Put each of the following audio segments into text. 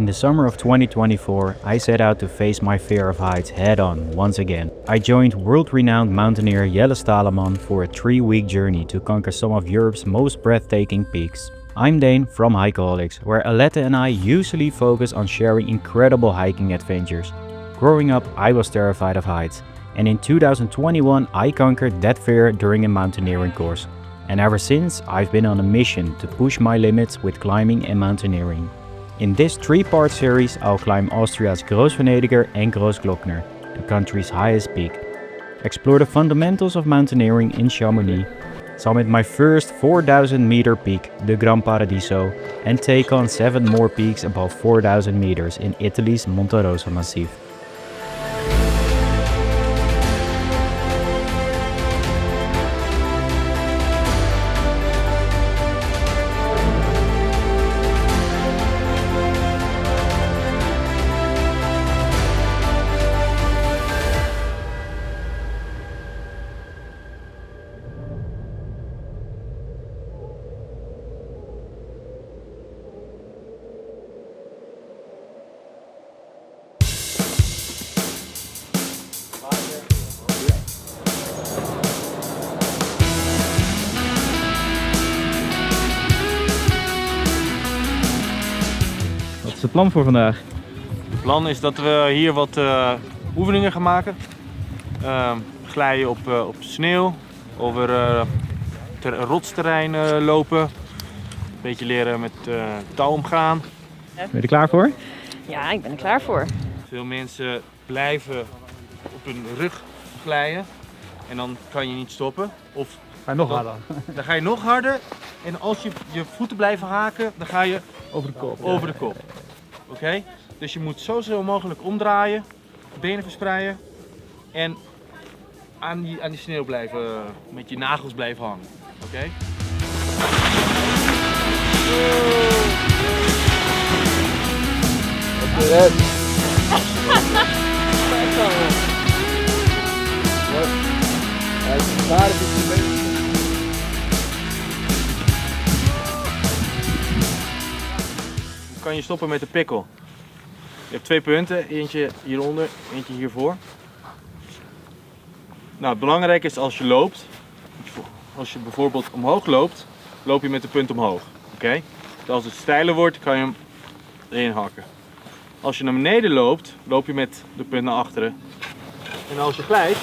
In the summer of 2024, I set out to face my fear of heights head-on once again. I joined world-renowned mountaineer Jelle Staleman for a 3-week journey to conquer some of Europe's most breathtaking peaks. I'm Dane from Hikaholics, where Alette and I usually focus on sharing incredible hiking adventures. Growing up, I was terrified of heights, and in 2021 I conquered that fear during a mountaineering course. And ever since, I've been on a mission to push my limits with climbing and mountaineering. In this 3-part series, I'll climb Austria's Grossvenediger and Grossglockner, the country's highest peak. Explore the fundamentals of mountaineering in Chamonix, summit my first 4,000 meter peak, the Gran Paradiso, and take on 7 more peaks above 4,000 meters in Italy's Monte Rosa massif. Wat is het plan voor vandaag? Het plan is dat we hier wat oefeningen gaan maken. Glijden op sneeuw, over rotsterrein lopen. Een beetje leren met touw omgaan. Ben je er klaar voor? Ja, ik ben er klaar voor. Veel mensen blijven op hun rug glijden en dan kan je niet stoppen. Of Ga je nog harder? Dan ga je nog harder en als je voeten blijven haken, dan ga je Over de kop. over de kop. Oké? Dus je moet zo snel mogelijk omdraaien, benen verspreiden en aan die sneeuw blijven, met je nagels blijven hangen. Oké? Kan je stoppen met de pikkel. Je hebt 2 punten, eentje hieronder, eentje hiervoor. Nou, het belangrijke is als je loopt, als je bijvoorbeeld omhoog loopt, loop je met de punt omhoog. Oké? Dus als het steiler wordt, kan je hem erin hakken. Als je naar beneden loopt, loop je met de punt naar achteren. En als je glijdt,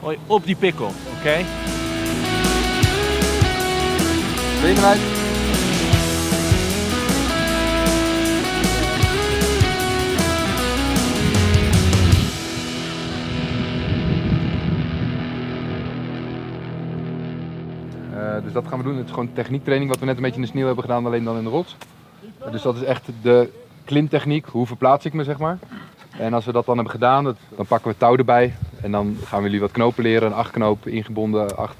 gooi je op die pikkel. Oké? Benen uit. Dus dat gaan we doen. Het is gewoon techniektraining wat we net een beetje in de sneeuw hebben gedaan, alleen dan in de rots. Dus dat is echt de klimtechniek, hoe verplaats ik me zeg maar. En als we dat dan hebben gedaan, dan pakken we touw erbij. En dan gaan we jullie wat knopen leren, een 8-knoop, ingebonden 8.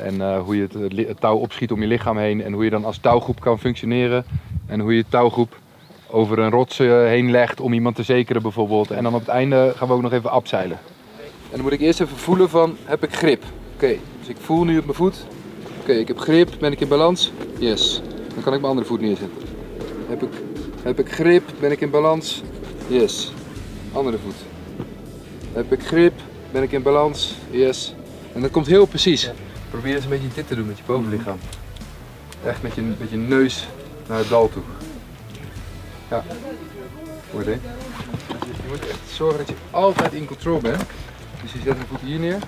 En hoe je het touw opschiet om je lichaam heen. En hoe je dan als touwgroep kan functioneren. En hoe je de touwgroep over een rots heen legt om iemand te zekeren bijvoorbeeld. En dan op het einde gaan we ook nog even abseilen. En dan moet ik eerst even voelen van, heb ik grip? Oké, dus ik voel nu op mijn voet. Oké, ik heb grip, ben ik in balans? Yes. Dan kan ik mijn andere voet neerzetten. Heb ik grip, ben ik in balans? Yes. Andere voet. Heb ik grip, ben ik in balans? Yes. En dat komt heel precies. Probeer eens een beetje dit te doen met je bovenlichaam. Echt met je neus naar het dal toe. Ja. Goed hè? Je moet echt zorgen dat je altijd in control bent. Dus je zet mijn voet hier neer.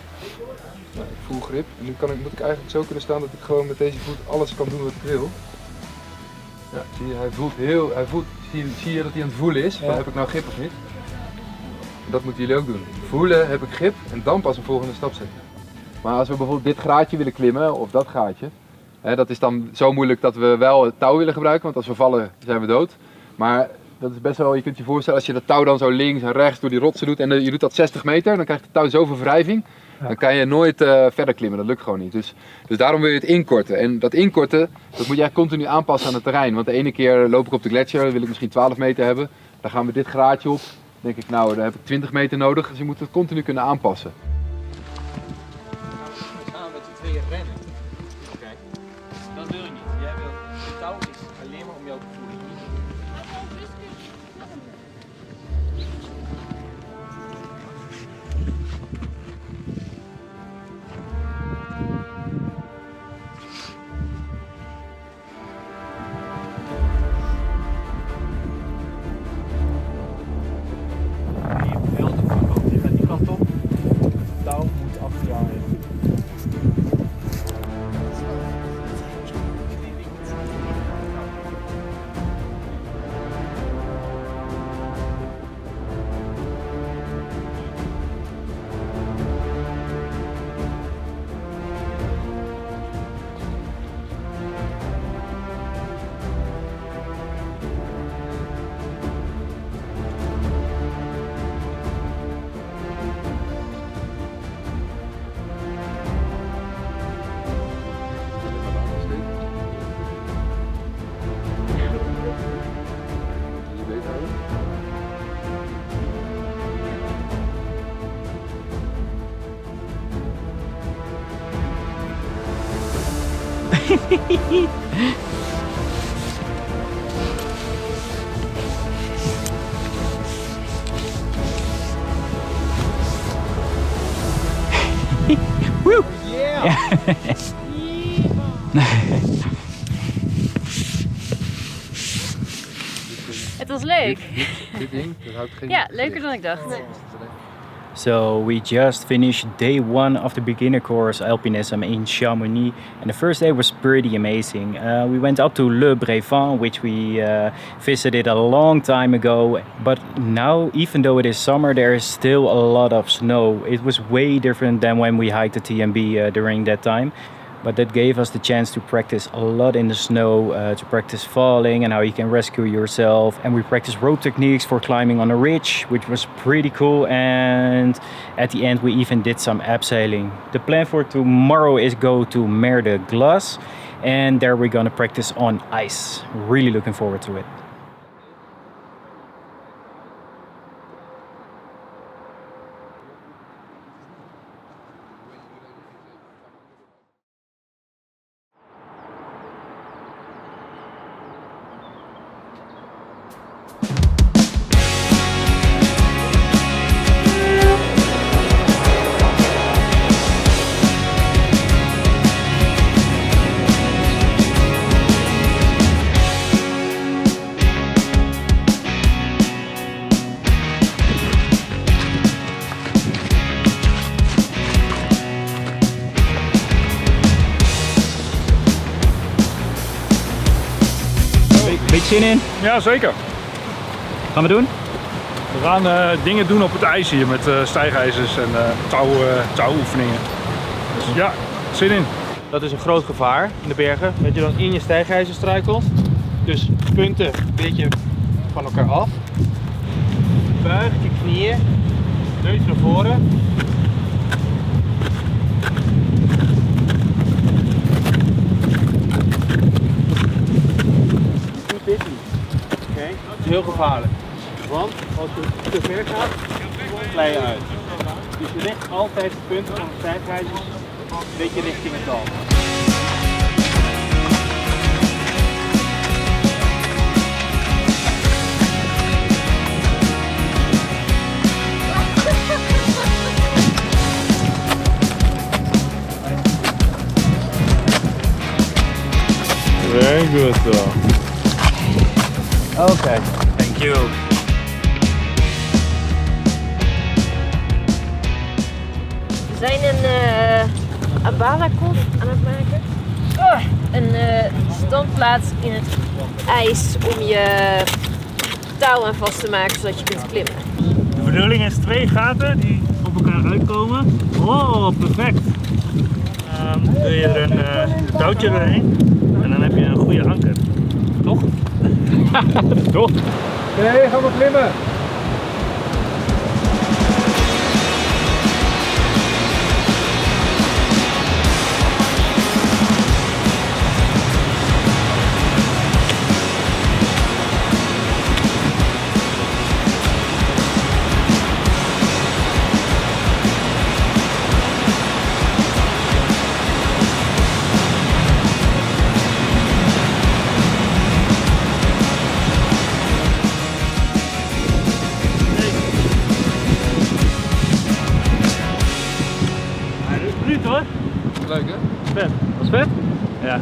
Nou, ik voel grip. En nu moet ik eigenlijk zo kunnen staan dat ik gewoon met deze voet alles kan doen wat ik wil. Ja, zie je, hij voelt, zie je dat hij aan het voelen is? Van, heb ik nou grip of niet? Dat moeten jullie ook doen. Voelen, heb ik grip en dan pas een volgende stap zetten. Maar als we bijvoorbeeld dit gaatje willen klimmen of dat gaatje, dat is dan zo moeilijk dat we wel het touw willen gebruiken, want als we vallen zijn we dood. Maar dat is best wel, je kunt je voorstellen als je dat touw dan zo links en rechts door die rotsen doet en je doet dat 60 meter, dan krijgt het touw zoveel wrijving. Dan kan je nooit verder klimmen, dat lukt gewoon niet. Dus daarom wil je het inkorten. En dat inkorten, dat moet je eigenlijk continu aanpassen aan het terrein. Want de ene keer loop ik op de Glacier, dan wil ik misschien 12 meter hebben. Dan gaan we dit graadje op. Dan denk ik, nou, dan heb ik 20 meter nodig. Dus je moet het continu kunnen aanpassen. Samen met z'n tweeën rennen. Oké. Dat wil je niet. Jij wil, het touw is Woo! Het was leuk. Dit ding, dat houdt geen... Ja, leuker dan ik dacht. So we just finished day 1 of the beginner course alpinism in Chamonix, and the first day was pretty amazing. We went up to Le Brévent, which we visited a long time ago, but now, even though it is summer, there is still a lot of snow. It was way different than when we hiked the TMB during that time. But that gave us the chance to practice a lot in the snow, to practice falling and how you can rescue yourself. And we practiced rope techniques for climbing on a ridge, which was pretty cool. And at the end, we even did some abseiling. The plan for tomorrow is go to Mer de Glace, and there we're gonna practice on ice. Really looking forward to it. Beetje zin in? Ja, zeker. Gaan we doen? We gaan dingen doen op het ijs hier met stijgijzers en touwoefeningen. Dus ja, zin in. Dat is een groot gevaar in de bergen, dat je dan in je stijgijzer struikelt. Dus punten een beetje van elkaar af. Buig je knieën, neus naar voren. Oké, dat is heel gevaarlijk. Want als je te ver gaat, glij je uit. Dus je legt altijd de punten van de stijgijzers een beetje richting het dal. Very good though. Okay, thank you. We zijn een Abala-kof aan het maken. Een standplaats in het ijs om je touw aan vast te maken zodat je kunt klimmen. De bedoeling is 2 gaten die op elkaar uitkomen. Oh, perfect. Doe je er een touwtje doorheen en dan heb je een goede anker. Toch? Toch? Nee, gaan we klimmen! Hoor. Leuk hè? Vet. Was vet? Ja.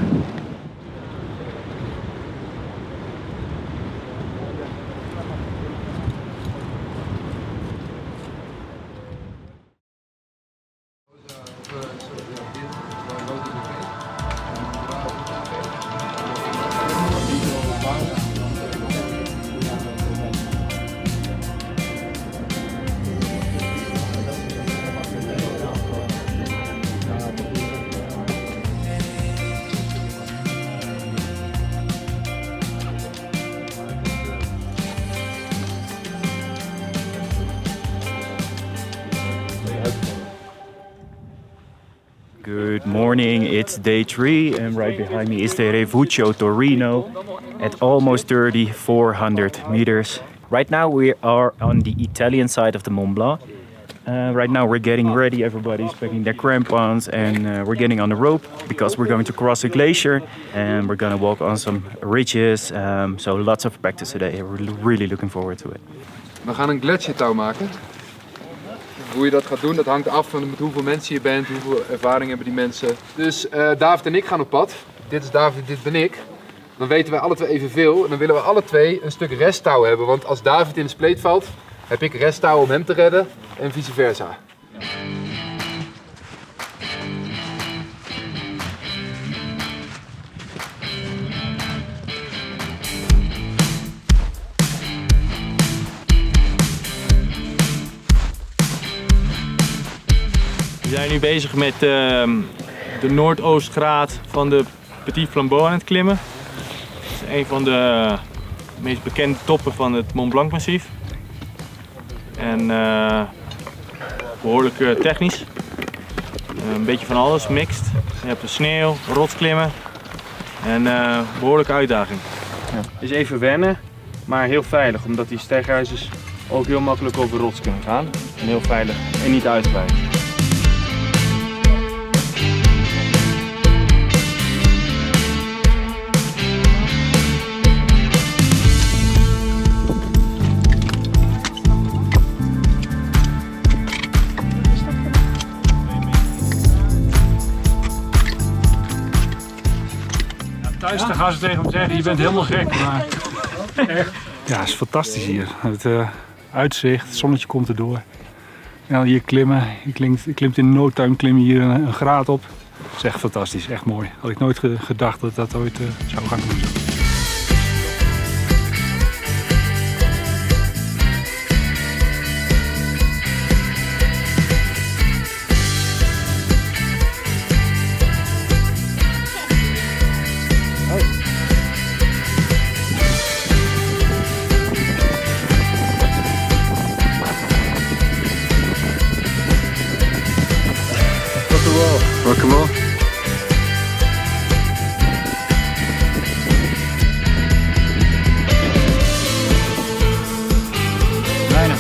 Good morning, it's day 3 and right behind me is the Rifugio Torino at almost 3,400 meters. Right now we are on the Italian side of the Mont Blanc. Right now we're getting ready, everybody's packing their crampons and we're getting on the rope because we're going to cross a glacier and we're gonna walk on some ridges. So lots of practice today. We're really looking forward to it. We gaan een gletsjertouw maken. Hoe je dat gaat doen, dat hangt af van met hoeveel mensen je bent, hoeveel ervaring hebben die mensen. Dus David en ik gaan op pad. Dit is David, dit ben ik. Dan weten wij alle twee evenveel en dan willen we alle twee een stuk resttouw hebben. Want als David in de spleet valt, heb ik resttouw om hem te redden en vice versa. We zijn nu bezig met de noordoostgraad van de Petit Flambeau aan het klimmen. Dat is een van de meest bekende toppen van het Mont Blanc massif. En behoorlijk technisch. Een beetje van alles, mixed. Je hebt de sneeuw, rotsklimmen en behoorlijke uitdaging. Het is even wennen, maar heel veilig, omdat die stijgijzers ook heel makkelijk over rots kunnen gaan. En heel veilig en niet uitglijden. Thuis dan gaan ze tegen hem zeggen, je bent helemaal gek. Maar echt. Ja, het is fantastisch hier. Het uitzicht, het zonnetje komt erdoor. Ja, hier klimmen, je klimt in no time klim je hier een graad op. Het is echt fantastisch, echt mooi. Had ik nooit gedacht dat dat ooit zou gaan doen. Rock'n'roll. Bijna.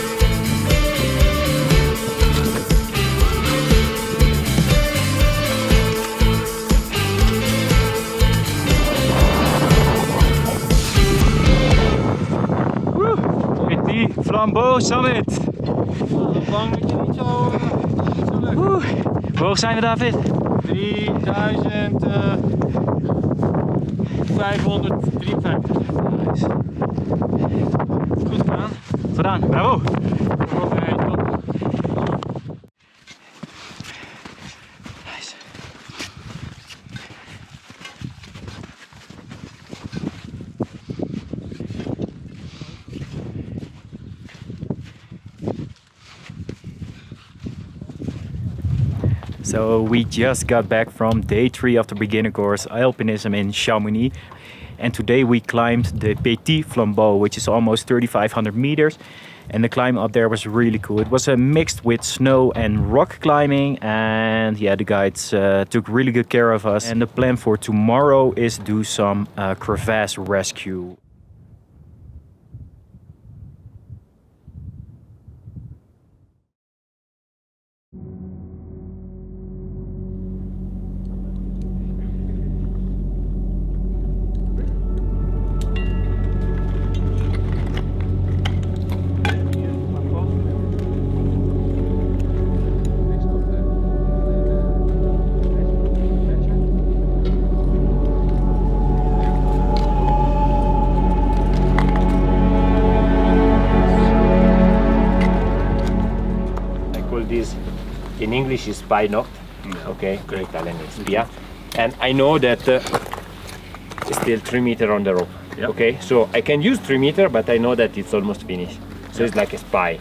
Petit Flambeau Summit. Bang dat je niet zo lukt. Hoe hoog zijn we, David? 3553. Nice. Goed gedaan. Gedaan, bravo. Nice. So we just got back from day 3 of the beginner course alpinism in Chamonix. And today we climbed the Petit Flambeau, which is almost 3,500 meters. And the climb up there was really cool. It was a mixed with snow and rock climbing. And yeah, the guides took really good care of us. And the plan for tomorrow is do some crevasse rescue. In English is Pi Noct, okay, in Italian is Pia. And I know that it's still 3 meters on the rope, okay? So I can use 3 meters, but I know that it's almost finished. So it's like a spy.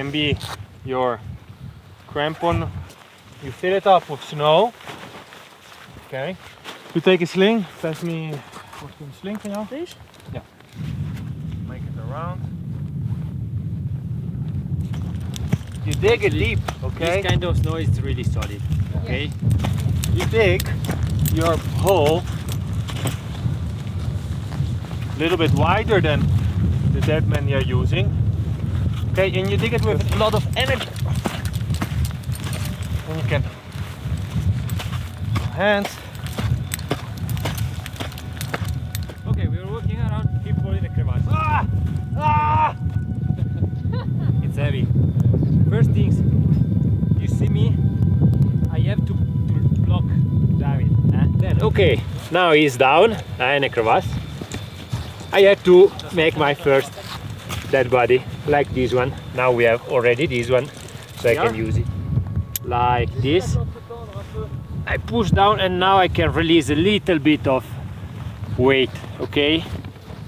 can be your crampon. You fill it up with snow. Okay. You take a sling. Pass me a sling for now. Please? Yeah. Make it around. You dig it deep, okay? This kind of snow is really solid. Okay. You dig your hole a little bit wider than the dead man you're using. Okay, and you dig it with a lot of energy. And you can hands. Okay, we're walking around, keep following the crevasse. Ah! Ah! It's heavy. First things, you see me, I have to block David. Then, okay, now he's down in a crevasse. I have to make my first dead body, like this one. Now we have already this one, so I can use it. Like this. I push down and now I can release a little bit of weight, okay?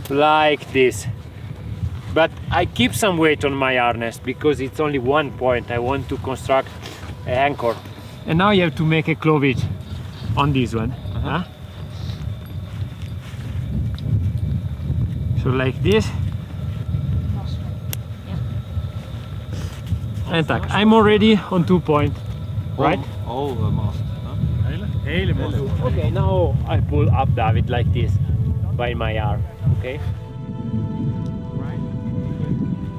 Like this. But I keep some weight on my harness because it's only one point. I want to construct an anchor. And now you have to make a cleavage on this one. Huh? So like this. And tak, I'm already on 2 points, right? All mast. Hele mast. Okay, now I pull up David like this by my arm, okay? Right.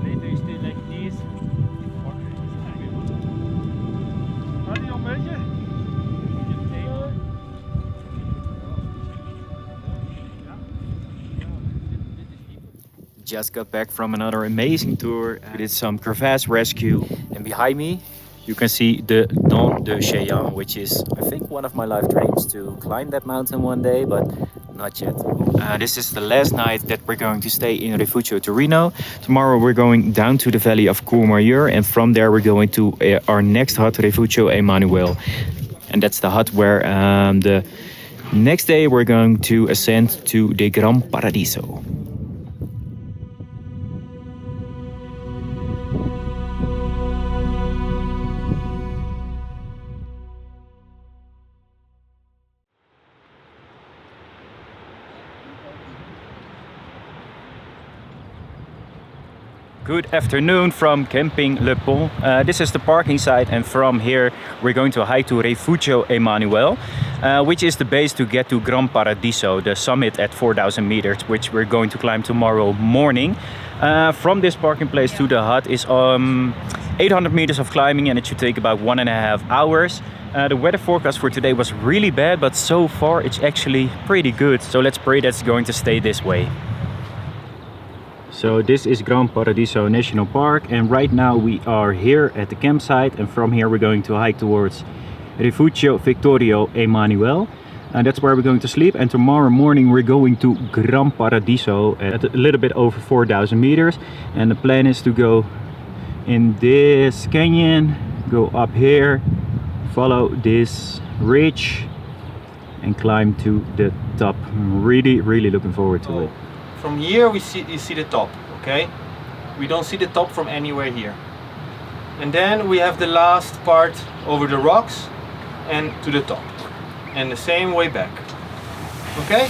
Later you stay like this. Just got back from another amazing tour. We did some crevasse rescue, and behind me you can see the Dent de Géant, which is, I think, one of my life dreams to climb that mountain one day, but not yet. This is the last night that we're going to stay in Rifugio Torino. Tomorrow we're going down to the valley of Courmayeur, and from there we're going to our next hut, Rifugio Emanuele. And that's the hut where the next day we're going to ascend to the Gran Paradiso. Good afternoon from Camping Le Pont. This is the parking site, and from here we're going to hike to Rifugio Emanuele, which is the base to get to Gran Paradiso, the summit at 4,000 meters, which we're going to climb tomorrow morning. From this parking place to the hut is 800 meters of climbing, and it should take about 1.5 hours. The weather forecast for today was really bad, but so far it's actually pretty good. So let's pray that's going to stay this way. So this is Gran Paradiso National Park, and right now we are here at the campsite, and from here we're going to hike towards Rifugio Vittorio Emanuele, and that's where we're going to sleep. And tomorrow morning we're going to Gran Paradiso at a little bit over 4,000 meters, and the plan is to go in this canyon, go up here, follow this ridge and climb to the top. I'm really looking forward to it. From here you see the top, okay? We don't see the top from anywhere here. And then we have the last part over the rocks and to the top. And the same way back, okay?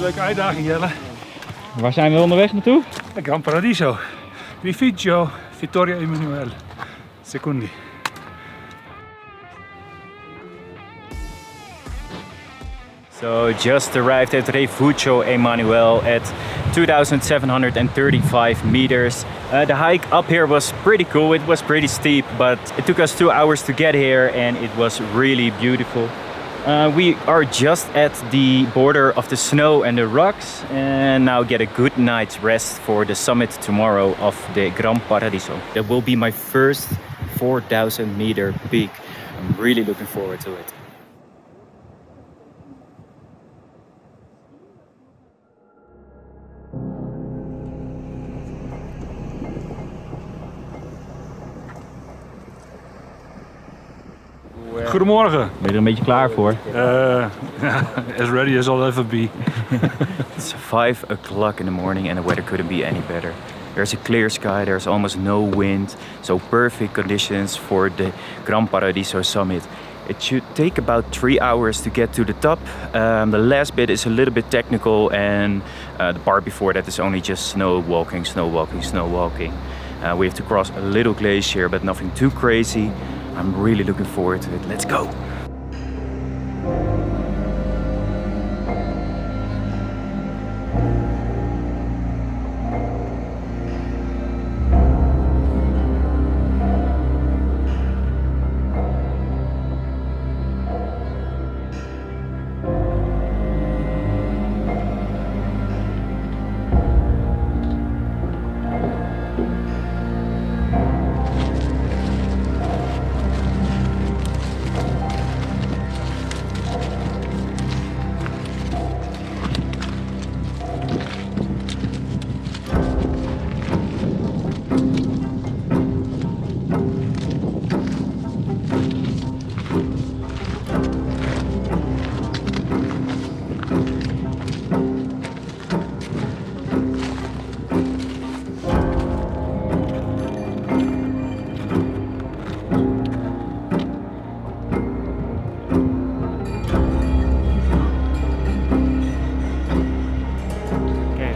Leuke uitdaging, Jelle. Waar zijn we onderweg naartoe? Gran Paradiso. Rifugio Vittorio Emanuele. Secondi. So just arrived at Rifugio Emanuele at 2,735 meters. The hike up here was pretty cool. It was pretty steep, but it took us 2 hours to get here, and it was really beautiful. We are just at the border of the snow and the rocks and now get a good night's rest for the summit tomorrow of the Gran Paradiso. That will be my first 4,000 meter peak. I'm really looking forward to it. Goedemorgen. Ben je er een beetje klaar voor? As ready as I'll ever be. It's 5 o'clock in the morning and the weather couldn't be any better. There's a clear sky, there's almost no wind, so perfect conditions for the Gran Paradiso summit. It should take about 3 hours to get to the top. The last bit is a little bit technical and the part before that is only just snow walking, snow walking, snow walking. We have to cross a little glacier, but nothing too crazy. I'm really looking forward to it. Let's go!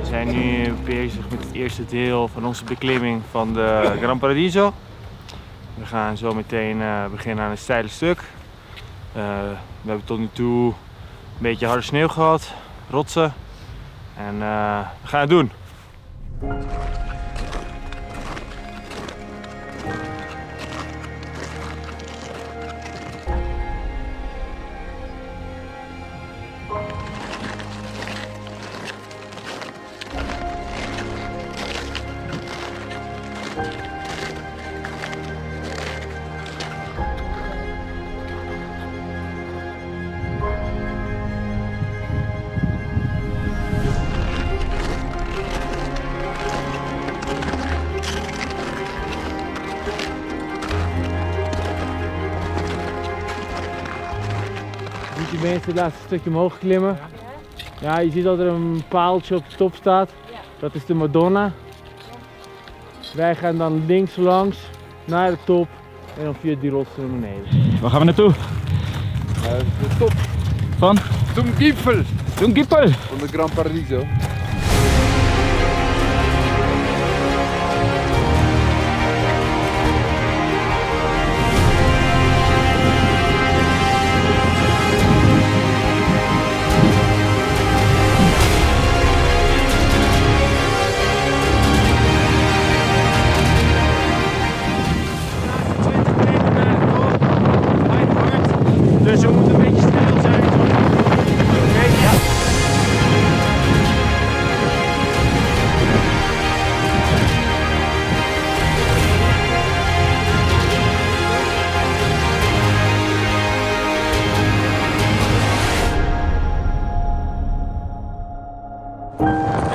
We zijn nu bezig met het eerste deel van onze beklimming van de Gran Paradiso. We gaan zo meteen beginnen aan een steile stuk. We hebben tot nu toe een beetje harde sneeuw gehad, rotsen. En we gaan het doen. Je bent het laatste stukje omhoog klimmen. Ja, je ziet dat er een paaltje op de top staat. Dat is de Madonna. Wij gaan dan links langs naar de top en dan via die rotsen naar beneden. Waar gaan we naartoe? De top. Van? Zum Gipfel. Zum Gipfel! Van de Gran Paradiso. Dus we moeten een beetje snel zijn. Oké, ja.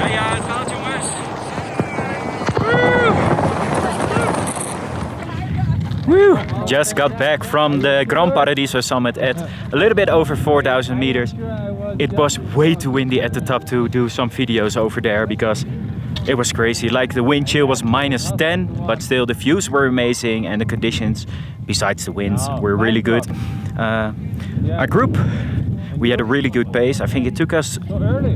Ja, het gaat jongens. Woo! Just got back from the Gran Paradiso summit at a little bit over 4,000 meters. It was way too windy at the top to do some videos over there because it was crazy. Like the wind chill was -10, but still the views were amazing and the conditions, besides the winds, were really good. Our group, we had a really good pace. I think it took us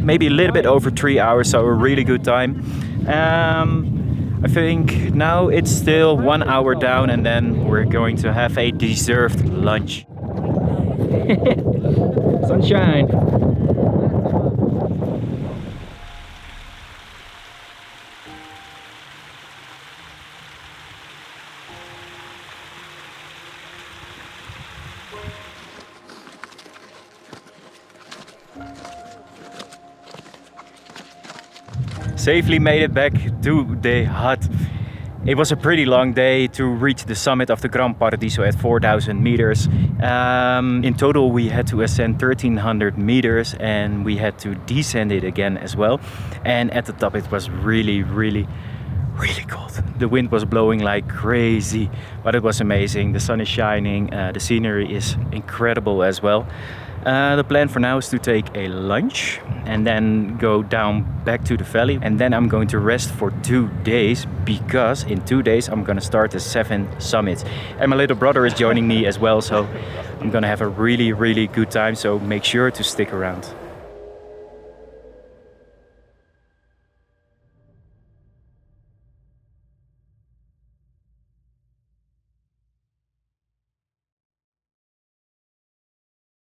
maybe a little bit over 3 hours, so a really good time. I think now it's still 1 hour down and then we're going to have a deserved lunch. Sunshine! safely made it back to the hut. It was a pretty long day to reach the summit of the Gran Paradiso at 4,000 meters. In total we had to ascend 1,300 meters and we had to descend it again as well. And at the top it was really cold. The wind was blowing like crazy, but it was amazing. The sun is shining, the scenery is incredible as well. The plan for now is to take a lunch and then go down back to the valley, and then I'm going to rest for 2 days, because in 2 days I'm gonna start the 7 summits. And my little brother is joining me as well, so I'm gonna have a really good time, so make sure to stick around.